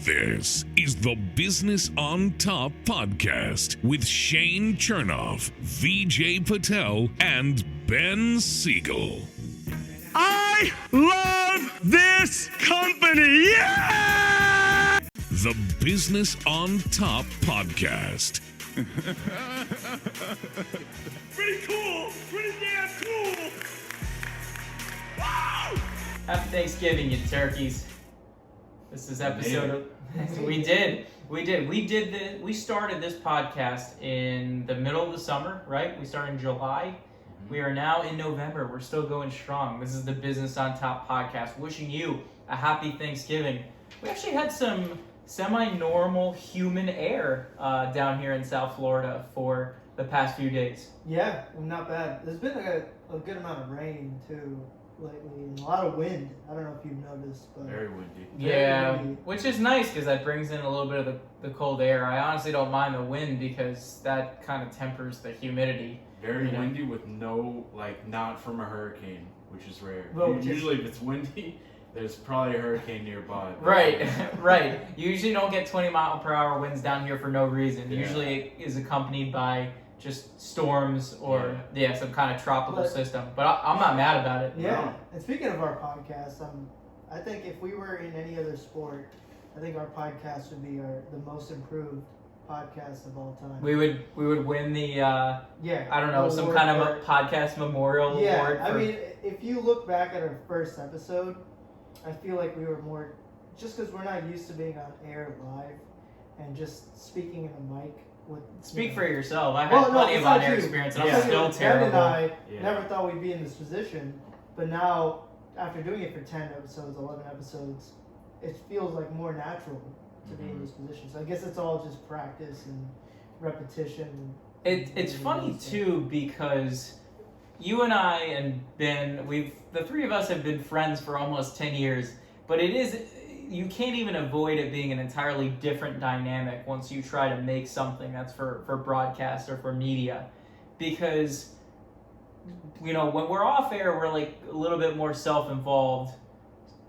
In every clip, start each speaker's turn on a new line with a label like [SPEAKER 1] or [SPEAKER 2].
[SPEAKER 1] This is the Business on Top podcast with Shane Chernoff, Vijay Patel, and Ben Siegel.
[SPEAKER 2] I love this company! Yeah!
[SPEAKER 1] The Business on Top podcast.
[SPEAKER 2] Pretty cool! Pretty damn cool! Woo!
[SPEAKER 3] Happy Thanksgiving, you turkeys. This is episode we started this podcast in the middle of the summer, right? We started in July. We are now in November. We're still going strong. This is the Business on Top podcast. Wishing you a happy Thanksgiving. We actually had some semi-normal human air down here in South Florida for the past few days.
[SPEAKER 4] Yeah, not bad. There's been a good amount of rain too lately, and a lot of wind. I don't know if you've noticed, but
[SPEAKER 5] Very windy.
[SPEAKER 3] Yeah,
[SPEAKER 4] windy.
[SPEAKER 3] which is nice because that brings in a little bit of the cold air. I honestly don't mind the wind because that kind of tempers the humidity.
[SPEAKER 5] Very windy with no, not from a hurricane, which is rare.
[SPEAKER 4] Well,
[SPEAKER 5] Usually if it's windy, there's probably a hurricane nearby.
[SPEAKER 3] Right, right. You usually don't get 20-mile-per-hour winds down here for no reason.
[SPEAKER 5] Yeah.
[SPEAKER 3] Usually it is accompanied by just storms or some kind of tropical system. But I'm not mad about it.
[SPEAKER 4] yeah.
[SPEAKER 5] No.
[SPEAKER 4] And speaking of our podcast, I think if we were in any other sport, I think our podcast would be the most improved podcast of all time.
[SPEAKER 3] We would win the I don't know, some
[SPEAKER 4] award
[SPEAKER 3] kind of
[SPEAKER 4] for-
[SPEAKER 3] a podcast memorial award.
[SPEAKER 4] Yeah, I
[SPEAKER 3] for-
[SPEAKER 4] mean, if you look back at our first episode, I feel like we were more, just because we're not used to being on air live and just speaking in a mic.
[SPEAKER 3] Speak for yourself. I had plenty of on-air experience, and I'm still terrible.
[SPEAKER 4] Ben and I never thought we'd be in this position, but now, after doing it for 10 episodes, 11 episodes, it feels like more natural to be in this position. So I guess it's all just practice and repetition.
[SPEAKER 3] It's funny too because you and I and Ben, the three of us have been friends for almost 10 years, but you can't even avoid it being an entirely different dynamic once you try to make something that's for broadcast or for media. Because, when we're off air, we're like a little bit more self-involved,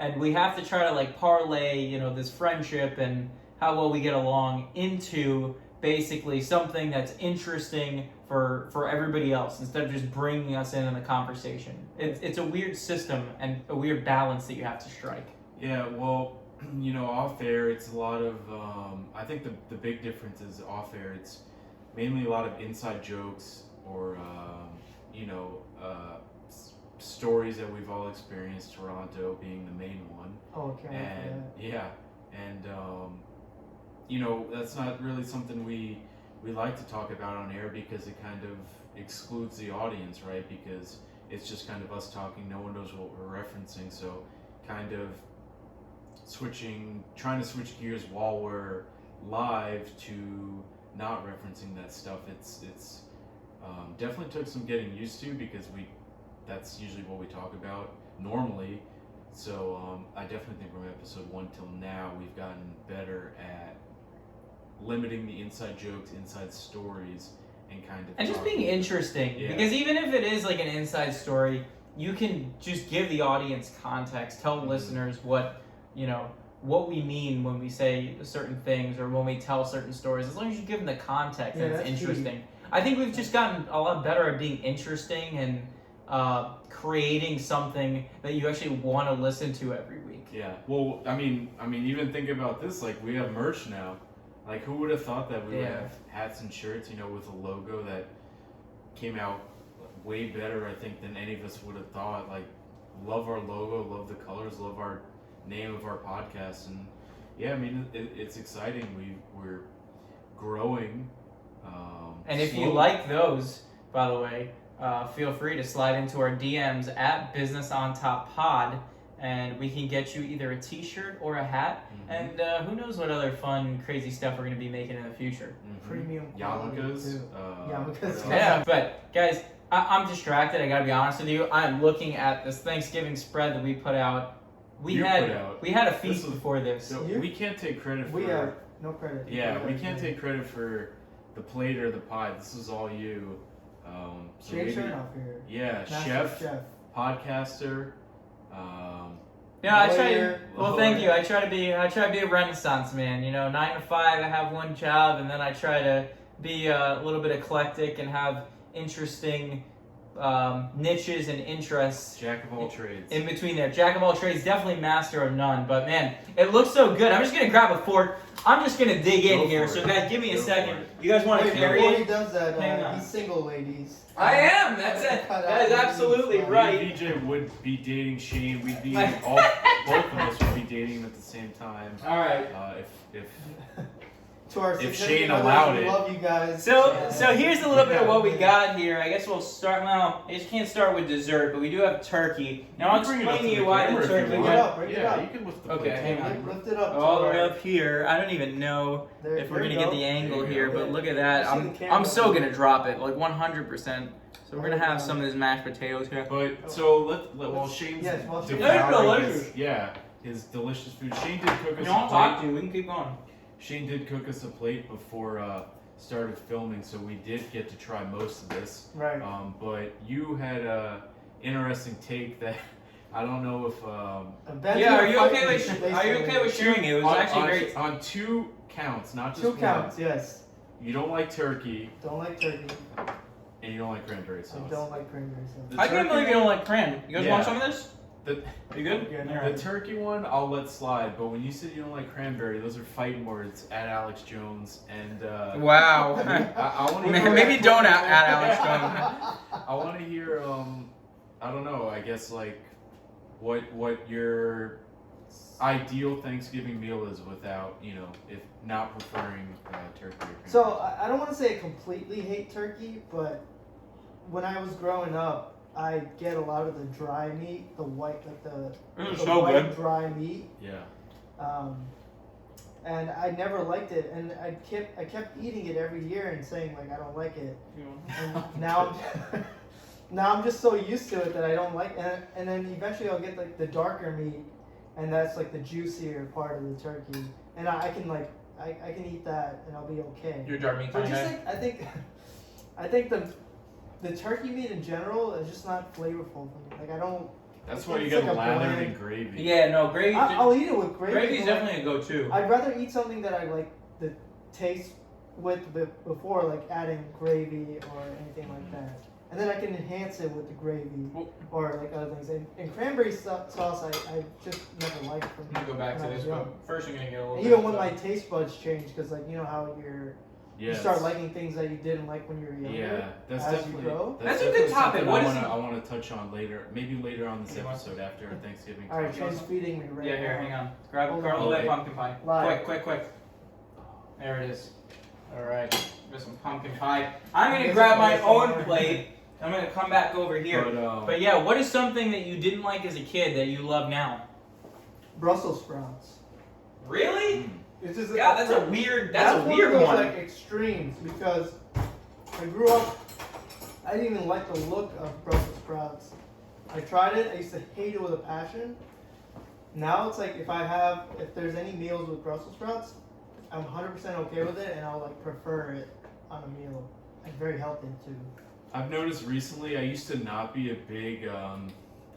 [SPEAKER 3] and we have to try to parlay, this friendship and how well we get along into basically something that's interesting for everybody else instead of just bringing us in the conversation. It's a weird system and a weird balance that you have to strike.
[SPEAKER 5] Yeah, well, off air, it's a lot of, I think the big difference is off air, it's mainly a lot of inside jokes or, stories that we've all experienced, Toronto being the main one.
[SPEAKER 4] Oh, okay.
[SPEAKER 5] And that's not really something we like to talk about on air because it kind of excludes the audience, right? Because it's just kind of us talking, no one knows what we're referencing, so kind of trying to switch gears while we're live to not referencing that stuff. It's definitely took some getting used to because that's usually what we talk about normally. So I definitely think from episode 1 till now we've gotten better at limiting the inside jokes, inside stories, and kind of
[SPEAKER 3] just being interesting.
[SPEAKER 5] Yeah.
[SPEAKER 3] Because even if it is like an inside story, you can just give the audience context, tell listeners what we mean when we say certain things or when we tell certain stories. As long as you give them the context and it's interesting.
[SPEAKER 4] Key.
[SPEAKER 3] I think we've just gotten a lot better at being interesting and creating something that you actually want to listen to every week.
[SPEAKER 5] Yeah. Well, I mean, even think about this. We have merch now. Who would have thought that we would have hats and shirts, with a logo that came out way better, I think, than any of us would have thought. Love our logo, love the colors, love our name of our podcast, and it's exciting. We're growing.
[SPEAKER 3] And if you
[SPEAKER 5] slowly.
[SPEAKER 3] like those, by the way, feel free to slide into our DMs at Business on Top Pod, and we can get you either a t-shirt or a hat, and who knows what other fun, crazy stuff we're going to be making in the future.
[SPEAKER 4] Premium
[SPEAKER 5] yarmulkes.
[SPEAKER 4] Yarmulkes.
[SPEAKER 3] Yeah, but guys, I'm distracted, I gotta be honest with you. I'm looking at this Thanksgiving spread that we put out. We had a feast before this.
[SPEAKER 5] So we can't take credit for...
[SPEAKER 4] We have no credit.
[SPEAKER 5] Yeah, we can't take credit for the plate or the pie. This is all you.
[SPEAKER 4] Shane Chernoff here.
[SPEAKER 5] Yeah,
[SPEAKER 4] Master
[SPEAKER 5] chef, podcaster,
[SPEAKER 3] Yeah, I try.
[SPEAKER 4] lawyer.
[SPEAKER 3] Well, thank you. I try to be a Renaissance man. 9 to 5. I have one job, and then I try to be a little bit eclectic and have interesting niches and interests.
[SPEAKER 5] Jack of all trades.
[SPEAKER 3] In between there, jack of all trades, definitely master of none. But man, it looks so good. I'm just gonna grab a fork. I'm just gonna dig in
[SPEAKER 5] Go
[SPEAKER 3] here.
[SPEAKER 5] for
[SPEAKER 3] So
[SPEAKER 5] it.
[SPEAKER 3] guys, give me a
[SPEAKER 5] Go
[SPEAKER 3] second.
[SPEAKER 5] for it.
[SPEAKER 3] You guys want to
[SPEAKER 4] Wait,
[SPEAKER 3] carry
[SPEAKER 4] before
[SPEAKER 3] it?
[SPEAKER 4] he does that,
[SPEAKER 3] Hang on.
[SPEAKER 4] he's single, ladies.
[SPEAKER 3] I am. That's it. That is absolutely
[SPEAKER 4] Right.
[SPEAKER 3] right.
[SPEAKER 5] Me and VJ would be dating Shane. We'd be both of us would be dating him at the same time.
[SPEAKER 3] All right.
[SPEAKER 5] If
[SPEAKER 4] To our
[SPEAKER 5] If
[SPEAKER 4] significant
[SPEAKER 5] Shane
[SPEAKER 4] others,
[SPEAKER 5] allowed
[SPEAKER 4] we
[SPEAKER 5] it.
[SPEAKER 4] love you guys.
[SPEAKER 3] So here's a little bit of what we got here. I guess we'll start. Well, I just can't start with dessert, but we do have turkey. Now I'll
[SPEAKER 5] bring it up
[SPEAKER 3] explain to
[SPEAKER 5] the
[SPEAKER 3] you why
[SPEAKER 5] camera
[SPEAKER 3] the
[SPEAKER 5] if you
[SPEAKER 3] turkey
[SPEAKER 4] Bring
[SPEAKER 5] want.
[SPEAKER 4] it up, bring it
[SPEAKER 5] Yeah,
[SPEAKER 4] up.
[SPEAKER 5] you can lift the
[SPEAKER 3] Okay,
[SPEAKER 5] plate.
[SPEAKER 3] hang on.
[SPEAKER 4] Lift it up.
[SPEAKER 3] all the way
[SPEAKER 4] Tara.
[SPEAKER 3] up here. I don't even know
[SPEAKER 4] There-
[SPEAKER 3] if we're
[SPEAKER 4] there
[SPEAKER 3] gonna
[SPEAKER 4] you
[SPEAKER 3] get
[SPEAKER 4] go.
[SPEAKER 3] the angle
[SPEAKER 5] There you
[SPEAKER 3] here,
[SPEAKER 5] go.
[SPEAKER 3] but look at that.
[SPEAKER 4] I see the camera.
[SPEAKER 3] I'm so gonna drop it, like 100%. So we're gonna
[SPEAKER 4] Oh,
[SPEAKER 3] have
[SPEAKER 4] God.
[SPEAKER 3] some of this mashed potatoes here.
[SPEAKER 5] But so while Shane's
[SPEAKER 4] Yes, while Shane-
[SPEAKER 3] They're
[SPEAKER 5] devouring
[SPEAKER 3] delicious.
[SPEAKER 5] his delicious food. Shane did cook us
[SPEAKER 3] You don't
[SPEAKER 5] a
[SPEAKER 3] talk
[SPEAKER 5] plate.
[SPEAKER 3] to. We can keep going.
[SPEAKER 5] Shane did cook us a plate before started filming, so we did get to try most of this.
[SPEAKER 4] Right.
[SPEAKER 5] But you had a interesting take that I don't know if
[SPEAKER 4] Ben's
[SPEAKER 3] Yeah,
[SPEAKER 4] gonna
[SPEAKER 3] are you
[SPEAKER 4] fight
[SPEAKER 3] okay
[SPEAKER 4] me,
[SPEAKER 3] with
[SPEAKER 4] basically.
[SPEAKER 3] are you okay with sharing it? It was
[SPEAKER 5] on,
[SPEAKER 3] actually
[SPEAKER 5] on,
[SPEAKER 3] very.
[SPEAKER 5] on 2 counts, not just
[SPEAKER 4] 2
[SPEAKER 5] one.
[SPEAKER 4] counts? Yes.
[SPEAKER 5] You don't like turkey
[SPEAKER 4] Don't like turkey.
[SPEAKER 5] and you don't like cranberry sauce.
[SPEAKER 4] I don't like cranberry sauce.
[SPEAKER 5] The
[SPEAKER 3] I can't
[SPEAKER 5] turkey
[SPEAKER 3] believe you
[SPEAKER 5] one-
[SPEAKER 3] don't like cran. You guys
[SPEAKER 5] Yeah.
[SPEAKER 3] want some of this?
[SPEAKER 5] The,
[SPEAKER 3] You good?
[SPEAKER 4] Yeah, no.
[SPEAKER 3] All right.
[SPEAKER 5] the turkey one, I'll let slide. But when you said you don't like cranberry, those are fighting words at Alex Jones. And
[SPEAKER 3] Wow.
[SPEAKER 5] I want to hear.
[SPEAKER 3] Maybe don't add Alex Jones.
[SPEAKER 5] I want to hear. I don't know. I guess like what your ideal Thanksgiving meal is without if not preferring turkey. Or
[SPEAKER 4] So
[SPEAKER 5] cranberry.
[SPEAKER 4] I don't want to say I completely hate turkey, but when I was growing up, I get a lot of the dry meat, the white, like the
[SPEAKER 3] so
[SPEAKER 4] white
[SPEAKER 3] good.
[SPEAKER 4] dry meat,
[SPEAKER 5] Yeah.
[SPEAKER 4] and I never liked it, and I kept eating it every year and saying like I don't like it, and now I'm just so used to it that I don't like it, and then eventually I'll get like the darker meat, and that's like the juicier part of the turkey, and I can like I can eat that and I'll be okay.
[SPEAKER 3] You're dark meat
[SPEAKER 4] But
[SPEAKER 3] kind
[SPEAKER 4] just
[SPEAKER 3] of guy?
[SPEAKER 4] like I think the turkey meat in general is just not flavorful for me. Like I don't.
[SPEAKER 5] That's why you
[SPEAKER 4] It's
[SPEAKER 5] gotta
[SPEAKER 4] like a
[SPEAKER 5] lather it
[SPEAKER 4] bland-
[SPEAKER 5] in gravy.
[SPEAKER 3] Yeah, no, gravy.
[SPEAKER 4] I'll eat it with gravy.
[SPEAKER 3] Gravy's
[SPEAKER 4] but
[SPEAKER 3] definitely a go-to.
[SPEAKER 4] I'd rather eat something that I like the taste with before like adding gravy or anything like that, and then I can enhance it with the gravy or like other things. And cranberry sauce, I just never liked from.
[SPEAKER 3] I'm gonna go back to
[SPEAKER 4] when I
[SPEAKER 3] this,
[SPEAKER 4] was
[SPEAKER 3] but
[SPEAKER 4] young.
[SPEAKER 3] first you're gonna get a little.
[SPEAKER 4] And
[SPEAKER 3] bit
[SPEAKER 4] even
[SPEAKER 3] of
[SPEAKER 4] when
[SPEAKER 3] stuff.
[SPEAKER 4] my taste buds change, because like you know how you
[SPEAKER 5] Yes.
[SPEAKER 4] start liking things that you didn't like when you were younger.
[SPEAKER 5] Yeah, that's
[SPEAKER 4] as you
[SPEAKER 5] definitely
[SPEAKER 4] grow.
[SPEAKER 3] That's a good
[SPEAKER 5] definitely
[SPEAKER 3] topic.
[SPEAKER 5] something
[SPEAKER 3] What is
[SPEAKER 5] I want to touch on later, maybe later on this
[SPEAKER 3] You want-
[SPEAKER 5] episode after our Thanksgiving.
[SPEAKER 4] All right,
[SPEAKER 5] talk.
[SPEAKER 4] Shane's feeding me right
[SPEAKER 3] Yeah,
[SPEAKER 4] now.
[SPEAKER 3] here, hang on. Grab
[SPEAKER 4] Hold
[SPEAKER 3] a
[SPEAKER 4] on.
[SPEAKER 3] little bit of
[SPEAKER 5] Okay.
[SPEAKER 3] pumpkin pie.
[SPEAKER 4] Live.
[SPEAKER 3] Quick. There it is. All right, got some pumpkin pie. I'm gonna
[SPEAKER 4] Yes,
[SPEAKER 3] grab my
[SPEAKER 4] yes,
[SPEAKER 3] own
[SPEAKER 4] yes.
[SPEAKER 3] plate. I'm gonna come back over here. But yeah, what is something that you didn't like as a kid that you love now?
[SPEAKER 4] Brussels sprouts.
[SPEAKER 3] Really?
[SPEAKER 5] Mm.
[SPEAKER 4] It's just
[SPEAKER 3] Yeah, that's a weird. That's a
[SPEAKER 4] one
[SPEAKER 3] weird
[SPEAKER 4] of those,
[SPEAKER 3] one.
[SPEAKER 4] like extremes because I grew up. I didn't even like the look of Brussels sprouts. I tried it. I used to hate it with a passion. Now it's like if there's any meals with Brussels sprouts, I'm 100% okay with it, and I'll like prefer it on a meal. And very healthy too.
[SPEAKER 5] I've noticed recently I used to not be a big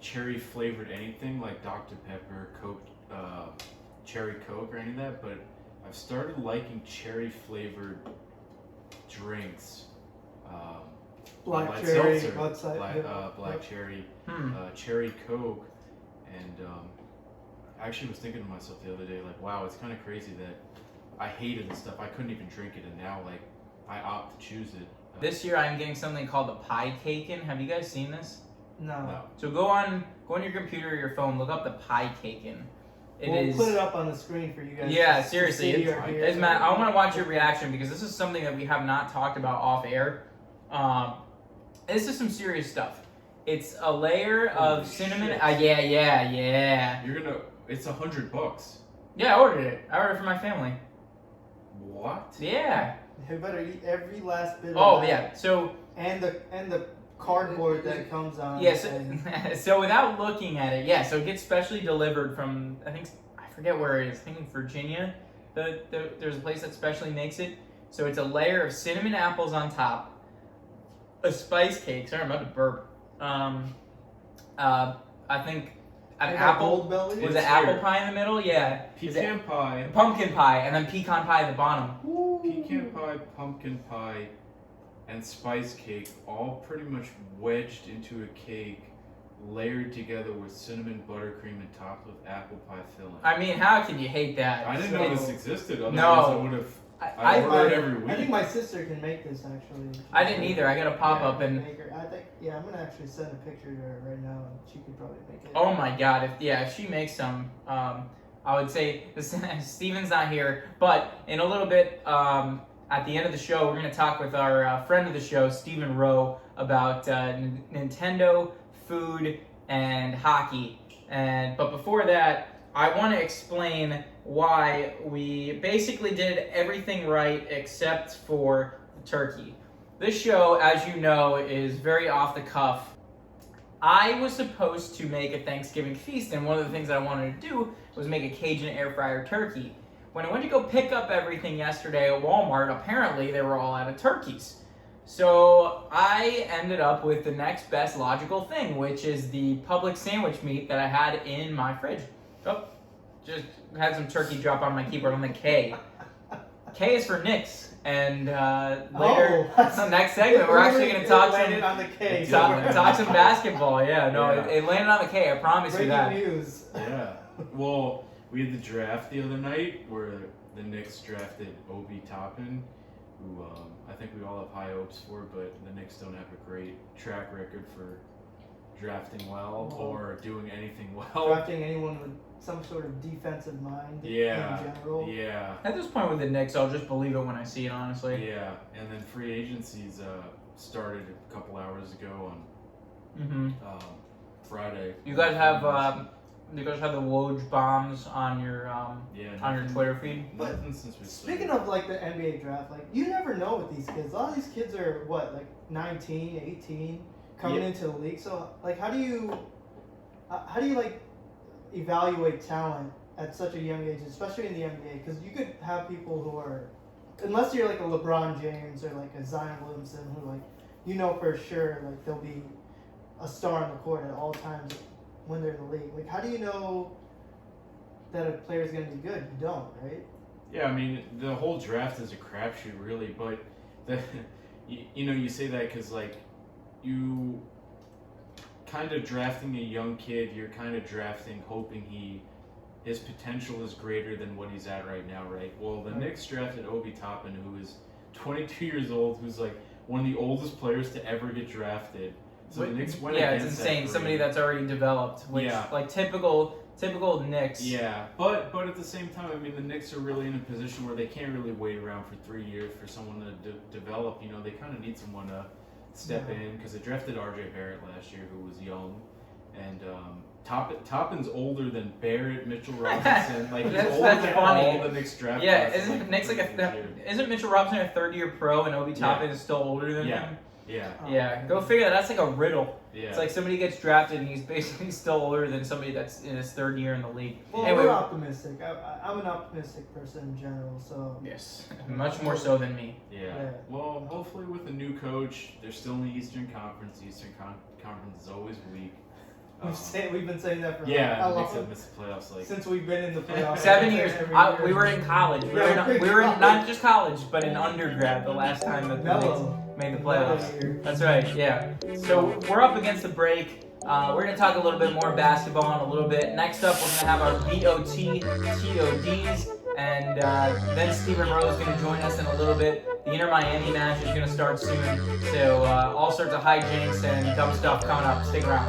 [SPEAKER 5] cherry flavored anything like Dr. Pepper, Coke, cherry Coke or any of that, but I've started liking cherry flavored drinks.
[SPEAKER 4] Black
[SPEAKER 5] Light
[SPEAKER 4] cherry,
[SPEAKER 5] seltzer,
[SPEAKER 4] outside,
[SPEAKER 5] black cherry,
[SPEAKER 3] Hmm.
[SPEAKER 5] cherry Coke, and I actually was thinking to myself the other day, like, wow, it's kind of crazy that I hated this stuff. I couldn't even drink it, and now like I opt to choose it.
[SPEAKER 3] This year I'm getting something called the Piecaken. Have you guys seen this?
[SPEAKER 4] No.
[SPEAKER 5] No.
[SPEAKER 3] So go on your computer or your phone, look up the Piecaken.
[SPEAKER 4] We'll put it up on the screen for you guys.
[SPEAKER 3] Yeah,
[SPEAKER 4] to
[SPEAKER 3] seriously,
[SPEAKER 4] see
[SPEAKER 3] it's,
[SPEAKER 4] or hear.
[SPEAKER 3] it's Matt. I want to watch your reaction because this is something that we have not talked about off air. This is some serious stuff. It's a layer of
[SPEAKER 5] Holy
[SPEAKER 3] cinnamon.
[SPEAKER 5] shit.
[SPEAKER 3] Yeah.
[SPEAKER 5] You're gonna. It's $100.
[SPEAKER 3] Yeah, I ordered it. I ordered it for my family.
[SPEAKER 5] What?
[SPEAKER 3] Yeah.
[SPEAKER 4] You better eat every last bit of
[SPEAKER 3] Oh
[SPEAKER 4] that.
[SPEAKER 3] yeah. So
[SPEAKER 4] And the cardboard that comes on.
[SPEAKER 3] yes.
[SPEAKER 4] and-
[SPEAKER 3] So without looking at it, yeah. So it gets specially delivered from I forget where it is. I think in Virginia. There's a place that specially makes it. So it's a layer of cinnamon apples on top. A spice cake. Sorry, I'm about to burp. I think an
[SPEAKER 4] Like
[SPEAKER 3] apple.
[SPEAKER 4] Gold belly?
[SPEAKER 3] Was
[SPEAKER 5] It's
[SPEAKER 3] it apple
[SPEAKER 5] here.
[SPEAKER 3] pie in the middle? Yeah. Is it
[SPEAKER 5] Pecan pie,
[SPEAKER 3] pumpkin pie, and then pecan pie at the bottom.
[SPEAKER 5] pecan pie, pumpkin pie, and spice cake, all pretty much wedged into a cake, layered together with cinnamon buttercream and topped with apple pie filling.
[SPEAKER 3] I mean, how can you hate that?
[SPEAKER 5] I didn't know this existed. Otherwise,
[SPEAKER 3] No.
[SPEAKER 5] I would have. I
[SPEAKER 3] I
[SPEAKER 5] ordered every week.
[SPEAKER 4] I think my sister can make this actually.
[SPEAKER 3] I didn't either. I got a pop up and.
[SPEAKER 4] Make her. I think I'm gonna actually send a picture to her right now, and she could probably make it.
[SPEAKER 3] Oh my god! If she makes some, I would say Steven's not here, but in a little bit, at the end of the show, we're gonna talk with our friend of the show, Stephen Rowe, about Nintendo, food, and hockey. But before that, I want to explain why we basically did everything right except for the turkey. This show, as you know, is very off the cuff. I was supposed to make a Thanksgiving feast, and one of the things that I wanted to do was make a Cajun air fryer turkey. When I went to go pick up everything yesterday at Walmart, apparently they were all out of turkeys. So I ended up with the next best logical thing, which is the Publix sandwich meat that I had in my fridge. Oh, just had some turkey drop on my keyboard on the K. K is for Knicks. And later, next segment, we're actually going to talk
[SPEAKER 4] landed on the K.
[SPEAKER 3] talk some basketball. Yeah, no,
[SPEAKER 5] Yeah.
[SPEAKER 3] It landed on the K. I promise you that.
[SPEAKER 4] Breaking news.
[SPEAKER 5] Yeah. Well, we had the draft the other night where the Knicks drafted Obi Toppin, who I think we all have high hopes for, but the Knicks don't have a great track record for drafting well or doing anything well.
[SPEAKER 4] Drafting anyone with some sort of defensive mind in general.
[SPEAKER 5] Yeah.
[SPEAKER 3] At this point with the Knicks, I'll just believe it when I see it, honestly.
[SPEAKER 5] Yeah. And then free agencies started a couple hours ago
[SPEAKER 3] Mm-hmm.
[SPEAKER 5] on Friday.
[SPEAKER 3] You guys have the Woj bombs on your on your Twitter feed?
[SPEAKER 5] Nothing since we
[SPEAKER 4] Speaking
[SPEAKER 5] started.
[SPEAKER 4] of like the NBA draft, like you never know with these kids. A lot of these kids are what, like 19, 18, coming into the league. So like, how do you like evaluate talent at such a young age, especially in the NBA? Because you could have people who are, unless you're like a LeBron James or like a Zion Williamson, who like you know for sure like they'll be a star on the court at all times when they're in the league. Like, how do you know that a player's gonna be good? You don't, right?
[SPEAKER 5] Yeah, I mean, the whole draft is a crapshoot, really. But you say that because like you kind of drafting a young kid, you're kind of drafting hoping his potential is greater than what he's at right now, right? Well, the Knicks drafted Obi Toppin, who is 22 years old, who's like one of the oldest players to ever get drafted. So the Knicks went
[SPEAKER 3] it's
[SPEAKER 5] against
[SPEAKER 3] insane.
[SPEAKER 5] that
[SPEAKER 3] Somebody that's already developed, which like typical Knicks.
[SPEAKER 5] Yeah, but at the same time, I mean, the Knicks are really in a position where they can't really wait around for 3 years for someone to develop. You know, they kind of need someone to step in because they drafted R.J. Barrett last year, who was young, and Toppin's older than Barrett, Mitchell Robinson. Like he's older than
[SPEAKER 3] funny.
[SPEAKER 5] all the Knicks draft.
[SPEAKER 3] Yeah,
[SPEAKER 5] classes,
[SPEAKER 3] isn't Knicks like isn't Mitchell Robinson a third-year pro and Obi Toppin is still older than him?
[SPEAKER 5] Yeah.
[SPEAKER 3] Yeah, go figure that. That's like a riddle.
[SPEAKER 5] Yeah.
[SPEAKER 3] It's like somebody gets drafted and he's basically still older than somebody that's in his third year in the league.
[SPEAKER 4] Well,
[SPEAKER 3] Anyway,
[SPEAKER 4] we're optimistic. I'm an optimistic person in general, so.
[SPEAKER 3] yes, much more so than me.
[SPEAKER 5] Yeah. Well, hopefully with a new coach, they're still in the Eastern Conference. The Eastern Conference is always weak.
[SPEAKER 4] We've been saying that for
[SPEAKER 5] Yeah,
[SPEAKER 4] how
[SPEAKER 5] the Knicks
[SPEAKER 4] long?
[SPEAKER 5] have missed the playoffs like
[SPEAKER 4] Since we've been in the playoffs.
[SPEAKER 3] 7 years.
[SPEAKER 4] Every
[SPEAKER 3] We
[SPEAKER 4] year.
[SPEAKER 3] were in college. We were in not just college, but in undergrad. The last time that the Knicks made the playoffs. That's right. Yeah. So we're up against the break. We're gonna talk a little bit more basketball in a little bit. Next up, we're gonna have our VOT-TODs, and then Stephen Rowe is gonna join us in a little bit. The Inter Miami match is gonna start soon. So all sorts of hijinks and dumb stuff coming up. Stick around.